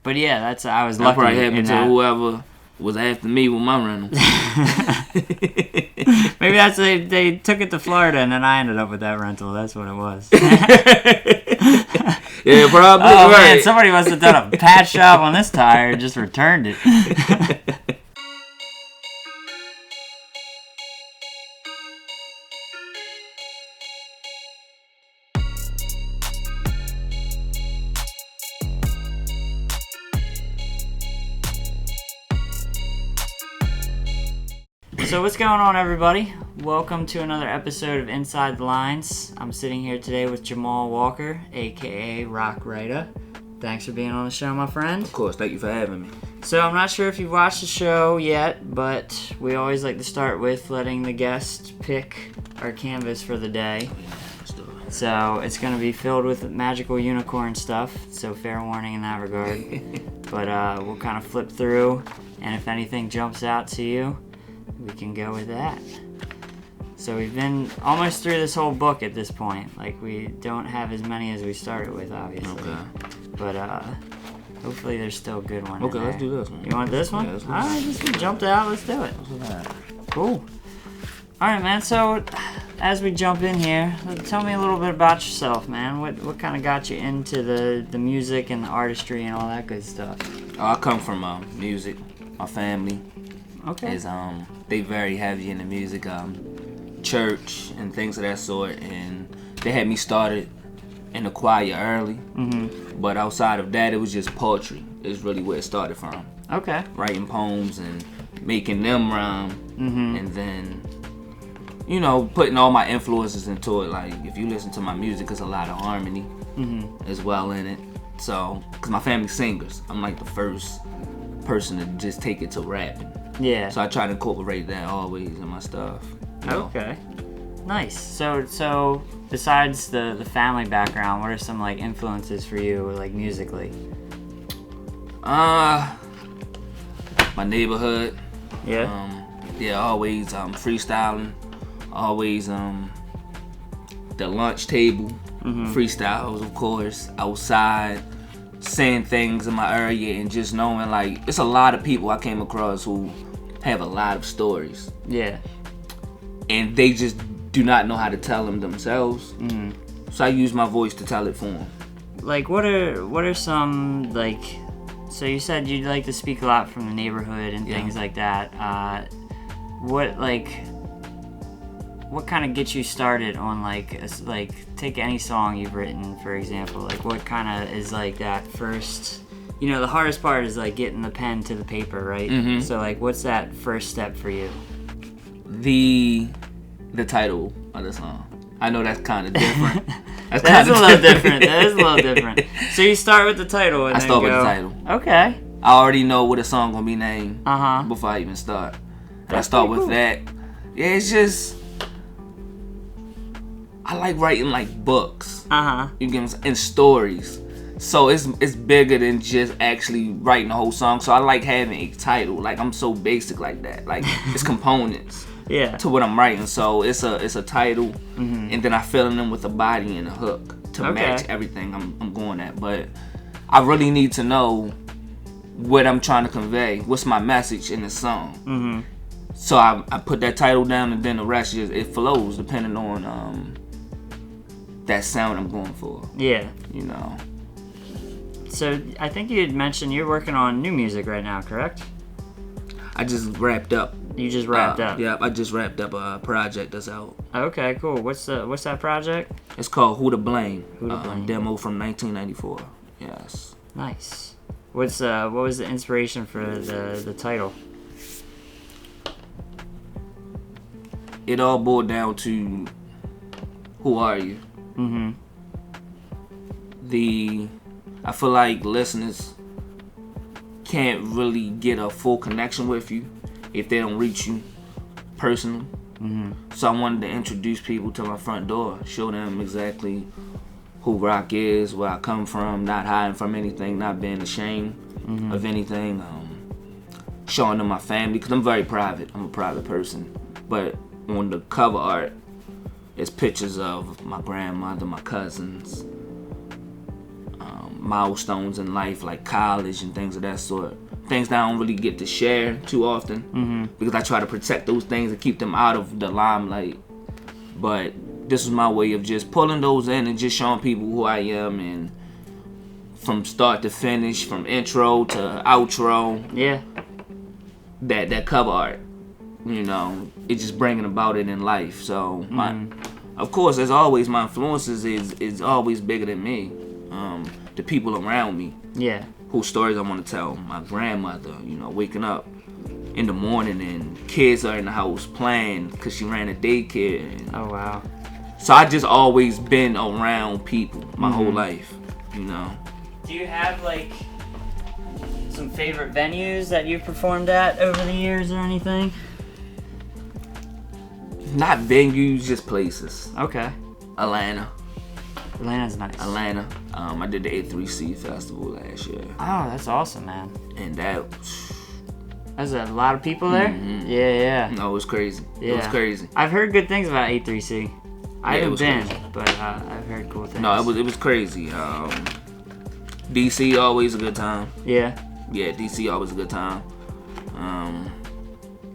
But yeah, that's I was That lucky. probably happened to that. whoever was after me with my rental. Maybe that's they took it to Florida and then I ended up with that rental. That's what it was. Yeah, probably. Oh right. man, somebody must have done a patch job on this tire and just returned it. So what's going on, everybody? Welcome to another episode of Inside the Lines. I'm sitting here today with Jamal Walker, aka Roc Writah. Thanks for being on the show, my friend. Of course, thank you for having me. So I'm not sure if you've watched the show yet, but we always like to start with letting the guest pick our canvas for the day. Yeah, let's do it. So it's going to be filled with magical unicorn stuff, so fair warning in that regard. But we'll kind of flip through, and if anything jumps out to you, we can go with that. So we've been almost through this whole book at this point. Like, we don't have as many as we started with, obviously. Okay. But hopefully there's still a good one. Okay, in let's there. do this one. You want this one? Yeah, let's do Alright, this one jumped out. Let's do it. Let's do that. Cool. Alright, man. So as we jump in here, tell me a little bit about yourself, man. What kind of got you into the music and the artistry and all that good stuff? Oh, I come from music. My family Okay. is they very heavy in the music, church and things of that sort, and they had me started in the choir early. Mm-hmm. But outside of that, it was just poetry. Is really where it started from. Okay. Writing poems and making them rhyme, Mm-hmm. and then putting all my influences into it. Like, if you listen to my music, there's a lot of harmony Mm-hmm. as well in it. So, because my family's singers, I'm like the first person to just take it to rapping. Yeah. So I try to incorporate that always in my stuff. Okay. Nice. So besides the family background, what are some like influences for you, like musically? My neighborhood. Yeah. Always freestyling. Always the lunch table. Mm-hmm. Freestyles, of course. Outside, saying things in my area, and just knowing, like, it's a lot of people I came across who have a lot of stories, Yeah. and they just do not know how to tell them themselves. Mm. So I use my voice to tell it for them. Like, what are some, like, so you said you'd like to speak a lot from the neighborhood and Yeah. things like that. What kind of gets you started on, like, take any song you've written, for example. Like, what kind of is, like, that first, the hardest part is, like, getting the pen to the paper, right? Mm-hmm. So, like, what's that first step for you? The title of the song. I know that's kind of different. That's a little different. That is a little different. So you start with the title and I then start with go, the title. Okay. I already know what a song gonna be named Uh-huh. before I even start. And I That's start pretty with cool. that. Yeah, it's just, I like writing like books. Uh-huh. You get what I'm saying? And stories. So it's bigger than just actually writing the whole song. So I like having a title. Like, I'm so basic like that. Like, it's components Yeah. to what I'm writing. So it's a title, Mm-hmm. and then I fill in with a body and a hook to Okay. match everything I'm going at. But I really need to know what I'm trying to convey. What's my message in the song? Mm-hmm. So I put that title down, and then the rest just, it flows depending on that sound I'm going for. Yeah. So I think you had mentioned you're working on new music right now, correct? I just wrapped up. You just wrapped up. Yeah, I just wrapped up a project that's out. Okay, cool. What's that project? It's called Who to Blame. Who to Blame. Demo from 1994. Yes. Nice. What was the inspiration for the title? It all boiled down to, who are you? Mm-hmm. I feel like listeners can't really get a full connection with you if they don't reach you personally. Mm-hmm. So I wanted to introduce people to my front door, show them exactly who Roc is, where I come from, not hiding from anything, not being ashamed of anything, showing them my family, because I'm very private. I'm a private person. But on the cover art, it's pictures of my grandmother, my cousins, milestones in life, like college and things of that sort. Things that I don't really get to share too often because I try to protect those things and keep them out of the limelight. But this was my way of just pulling those in and just showing people who I am, and from start to finish, from intro to outro. Yeah. That cover art, you know, it's just bringing about it in life. So of course, as always, my influences is always bigger than me. The people around me. Yeah. Whose stories I want to tell. My grandmother, you know, waking up in the morning and kids are in the house playing because she ran a daycare. Oh, wow. So I just always been around people my whole life, you know. Do you have, like, some favorite venues that you've performed at over the years or anything? Not venues, just places. Okay. Atlanta's nice. Atlanta. I did the A3C festival last year. Oh, that's awesome, man. And that... There's a lot of people there? Yeah. No, it was crazy. Yeah. It was crazy. I've heard good things about A3C. I haven't been, but I've heard cool things. No, it was crazy. DC, always a good time. Yeah. Yeah, DC, always a good time.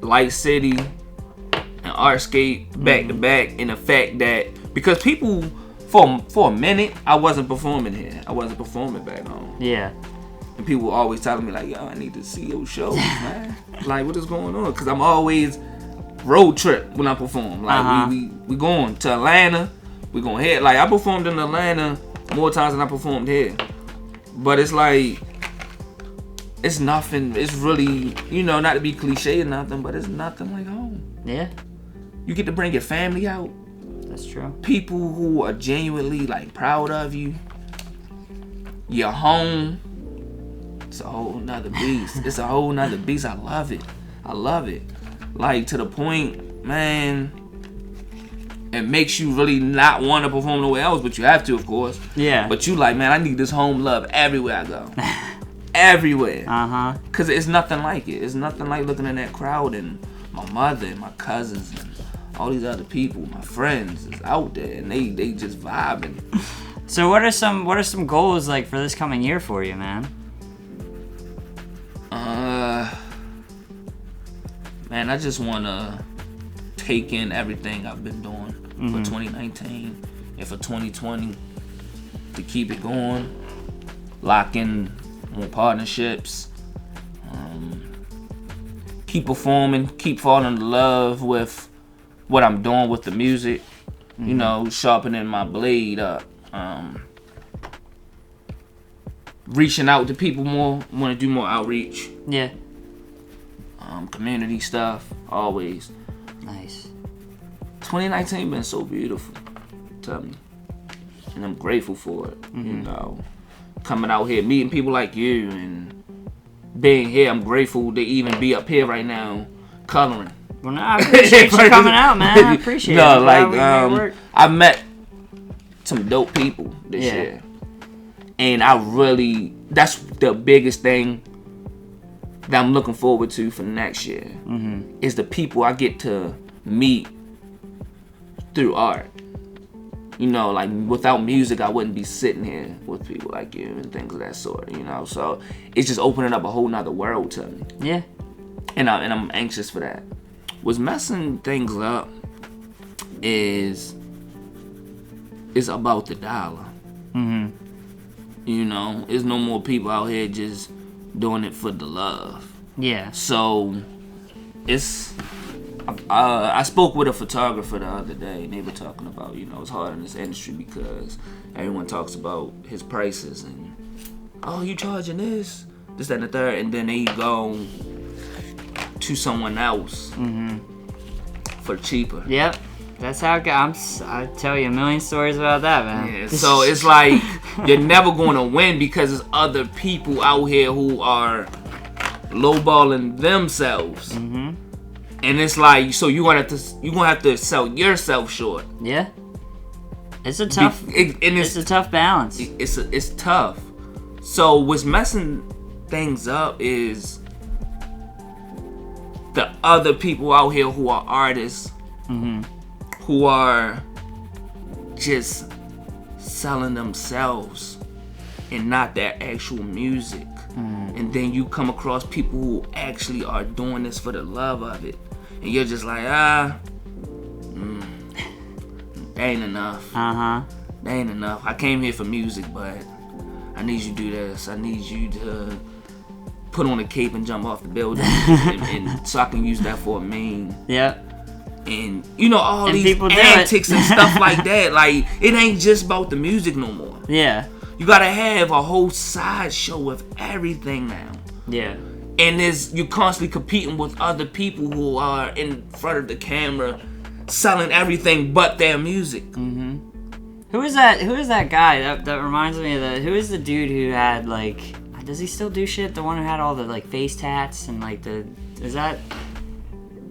Light City and Artscape back to back, in the fact that because people... For a minute, I wasn't performing here. I wasn't performing back home. Yeah. And people were always telling me, like, yo, I need to see your shows, man. Like, what is going on? Because I'm always road trip when I perform. Like, we going to Atlanta. We going here. Like, I performed in Atlanta more times than I performed here. But it's like, it's nothing. It's really, you know, not to be cliche or nothing, but it's nothing like home. Yeah. You get to bring your family out. That's true. People who are genuinely, like, proud of you. Your home. It's a whole nother beast. It's a whole nother beast. I love it. Like, to the point, man, it makes you really not want to perform nowhere else, but you have to, of course. Yeah. But you like, man, I need this home love everywhere I go. Everywhere. Because it's nothing like it. It's nothing like looking in that crowd and my mother and my cousins and all these other people, my friends, is out there, and they just vibing. So what are some goals, like, for this coming year for you, man? Man, I just want to take in everything I've been doing for 2019 and for 2020 to keep it going, lock in more partnerships, keep performing, keep falling in love with what I'm doing with the music, you know, sharpening my blade up, reaching out to people more, want to do more outreach. Yeah. Community stuff, always. Nice. 2019 been so beautiful, tell me. And I'm grateful for it, you know. Coming out here, meeting people like you and being here, I'm grateful to even be up here right now, coloring. Well, no, I appreciate you coming out, man. I appreciate it. No, like, I met some dope people this year. And that's the biggest thing that I'm looking forward to for next year. Is the people I get to meet through art. You know, like, without music, I wouldn't be sitting here with people like you and things of that sort, you know. So it's just opening up a whole nother world to me. Yeah. And I'm anxious for that. What's messing things up is about the dollar. You know, there's no more people out here just doing it for the love. Yeah. So it's I spoke with a photographer the other day, and they were talking about, you know, it's hard in this industry because everyone talks about his prices and, oh, you charging this, that, and the third, and then they go to someone else for cheaper. Yep. That's how it goes. I tell you a million stories about that, man. Yeah, so it's like you're never going to win because there's other people out here who are lowballing themselves. And it's like, so you're gonna have to sell yourself short. Yeah. It's a tough it's a tough balance. It's tough. So what's messing things up is the other people out here who are artists, who are just selling themselves and not their actual music. And then you come across people who actually are doing this for the love of it, and you're just like, that ain't enough. That ain't enough. I came here for music, but I need you to do this. I need you to put on a cape and jump off the building, and so I can use that for a meme. Yeah. And all and these antics and stuff like that. Like, it ain't just about the music no more. Yeah. You gotta have a whole sideshow with everything now. Yeah. And you're constantly competing with other people who are in front of the camera selling everything but their music. Who is that guy? That reminds me of who is the dude who had, like, does he still do shit? The one who had all the, like, face tats and, like, is that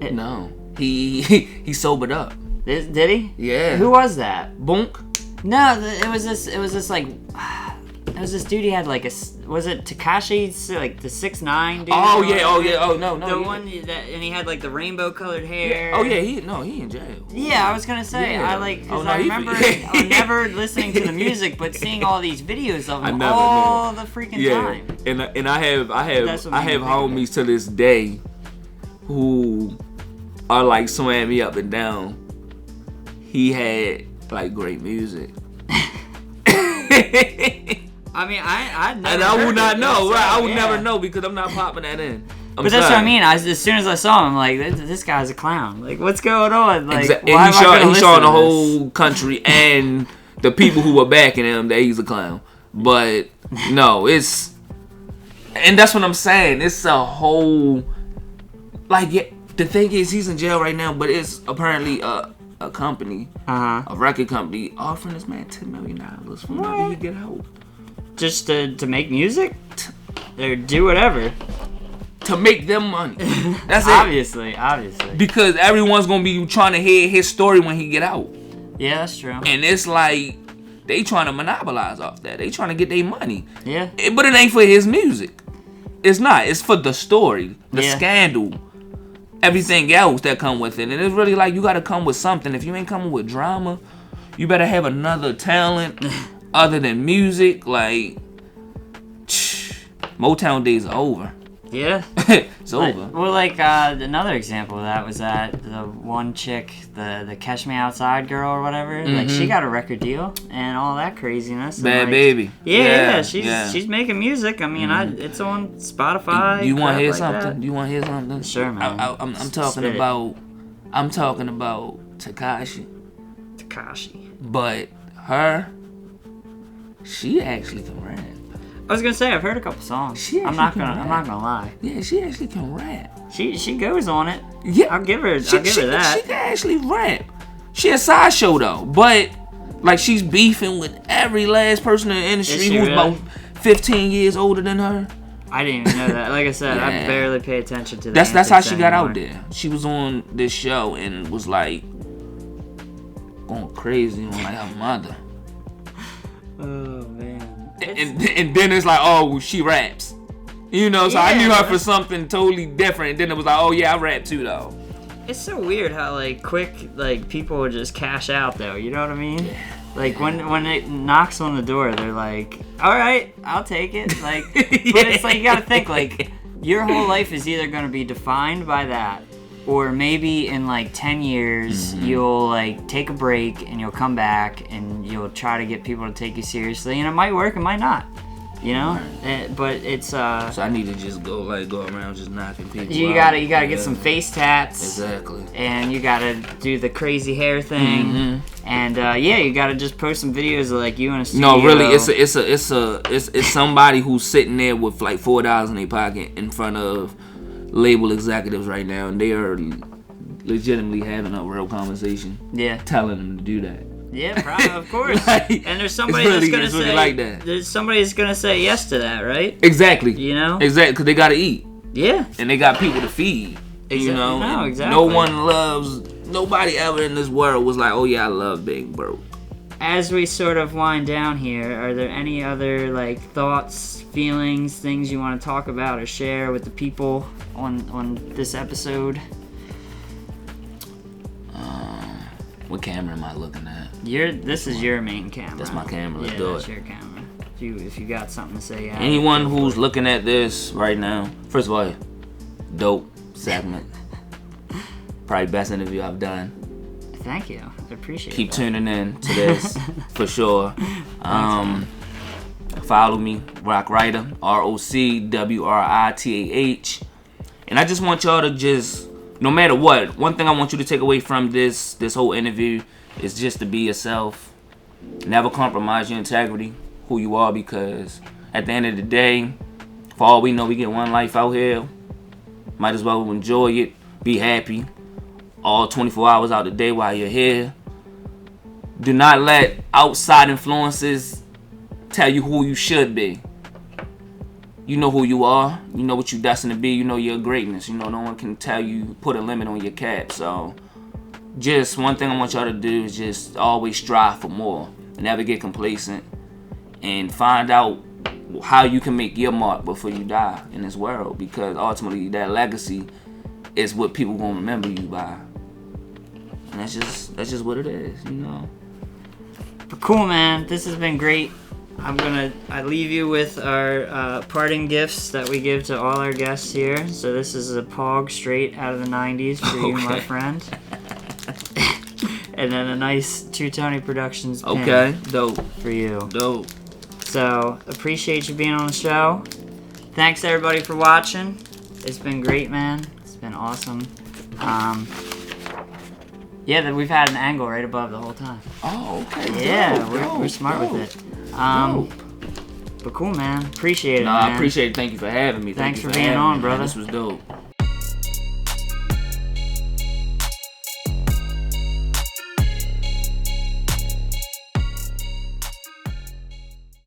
it? No. He sobered up. Did he? Yeah. Who was that? Bonk? No, it was this like, it was this dude. He had like was it Tekashi's, like the 6ix9ine dude? Oh yeah, oh no. The one that, and he had like the rainbow colored hair. Yeah. Oh yeah, he in jail. Yeah, I was gonna say, yeah. I remember never listening to the music, but seeing all these videos of him all the freaking time. And I have homies to this day who are like swearing me up and down. He had like great music. I mean, I never. And I would not know, right? I would never know because I'm not popping that in. But that's what I mean. As soon as I saw him, I'm like, this guy's a clown. Like, what's going on? Like, exactly. And he's showing the whole country and the people who were backing him that he's a clown. But no, and that's what I'm saying. It's a whole, like, the thing is, he's in jail right now, but it's apparently a company, a record company, offering this man $10 million from whenever he get out. Just to make music? Or do whatever. To make them money. That's obviously. Because everyone's going to be trying to hear his story when he get out. Yeah, that's true. And it's like, they trying to monopolize off that. They trying to get their money. Yeah. But it ain't for his music. It's not. It's for the story, the scandal, everything else that come with it. And it's really like, you got to come with something. If you ain't coming with drama, you better have another talent other than music. Like, Motown days are over. Yeah. It's over. Well, like, another example of that was that the one chick, the Catch Me Outside girl or whatever, like, she got a record deal and all that craziness. Bad like, baby. Yeah, she's making music. I mean, it's on Spotify. You want to hear like something? That. You want to hear something? Sure, man. I'm talking about Tekashi. But she actually can rap. I was gonna say, I've heard a couple songs. I'm not gonna lie. Yeah, she actually can rap. She goes on it. Yeah, I'll give her that. She can actually rap. She a sideshow though, but like she's beefing with every last person in the industry who's about 15 years older than her. I didn't even know that. Like I said, I barely pay attention to that. That's how she got out there. She was on this show and was like going crazy on like her mother. Oh man. And then it's like, oh, she raps. So I knew her for something totally different. And then it was like, oh yeah, I rap too though. It's so weird how like quick like people would just cash out though. You know what I mean? Yeah. Like when it knocks on the door, they're like, all right, I'll take it. Like, but it's like you gotta think like your whole life is either gonna be defined by that, or maybe in like 10 years you'll like take a break and you'll come back and you'll try to get people to take you seriously, and it might work, it might not. But it's so I need to just go around just knocking people you out. You gotta get some face tats. Exactly. And you gotta do the crazy hair thing. And you gotta just post some videos of like you in a studio. No, really, it's somebody who's sitting there with like $4 in their pocket in front of label executives right now, and they are legitimately having a real conversation. Yeah. Telling them to do that. Yeah, probably, of course. Like, and there's somebody that's gonna say really like that. There's somebody that's gonna say yes to that, right? Exactly. Exactly, because they gotta eat. Yeah. And they got people to feed. Exactly. No, exactly. Nobody ever in this world was like, oh yeah, I love being broke. As we sort of wind down here, are there any other like thoughts, feelings, things you want to talk about or share with the people on this episode? What camera am I looking at? This is your main camera. That's my camera. Let's do it. That's your camera. if you got something to say. Anyone who's looking at this right now, first of all, dope segment. Probably best interview I've done. Thank you. I appreciate it. Keep tuning in to this for sure. Follow me, Roc Writah, ROCWRITAH. And I just want y'all to just, no matter what, one thing I want you to take away from this whole interview is just to be yourself. Never compromise your integrity, who you are, because at the end of the day, for all we know, we get one life out here. Might as well enjoy it, be happy, all 24 hours out the day while you're here. Do not let outside influences tell you who you should be. You know who you are. You know what you're destined to be. You know your greatness. You know no one can tell you, put a limit on your cap. So just one thing I want y'all to do is just always strive for more. Never get complacent. And find out how you can make your mark before you die in this world. Because ultimately that legacy is what people gonna remember you by. And that's just what it is, you know. But cool, man. This has been great. I leave you with our parting gifts that we give to all our guests here. So this is a Pog straight out of the 90s for you, my friend. And then a nice Two Tony Productions pin. Okay, dope. For you. Dope. So, appreciate you being on the show. Thanks everybody for watching. It's been great, man. It's been awesome. Yeah, that we've had an angle right above the whole time. Oh, okay. Yeah, dope, we're smart dope, with it. dope. But cool, man. Appreciate it, No, man. I appreciate it. Thank you for having me. Thanks you for being having on, me, brother. Man. This was dope.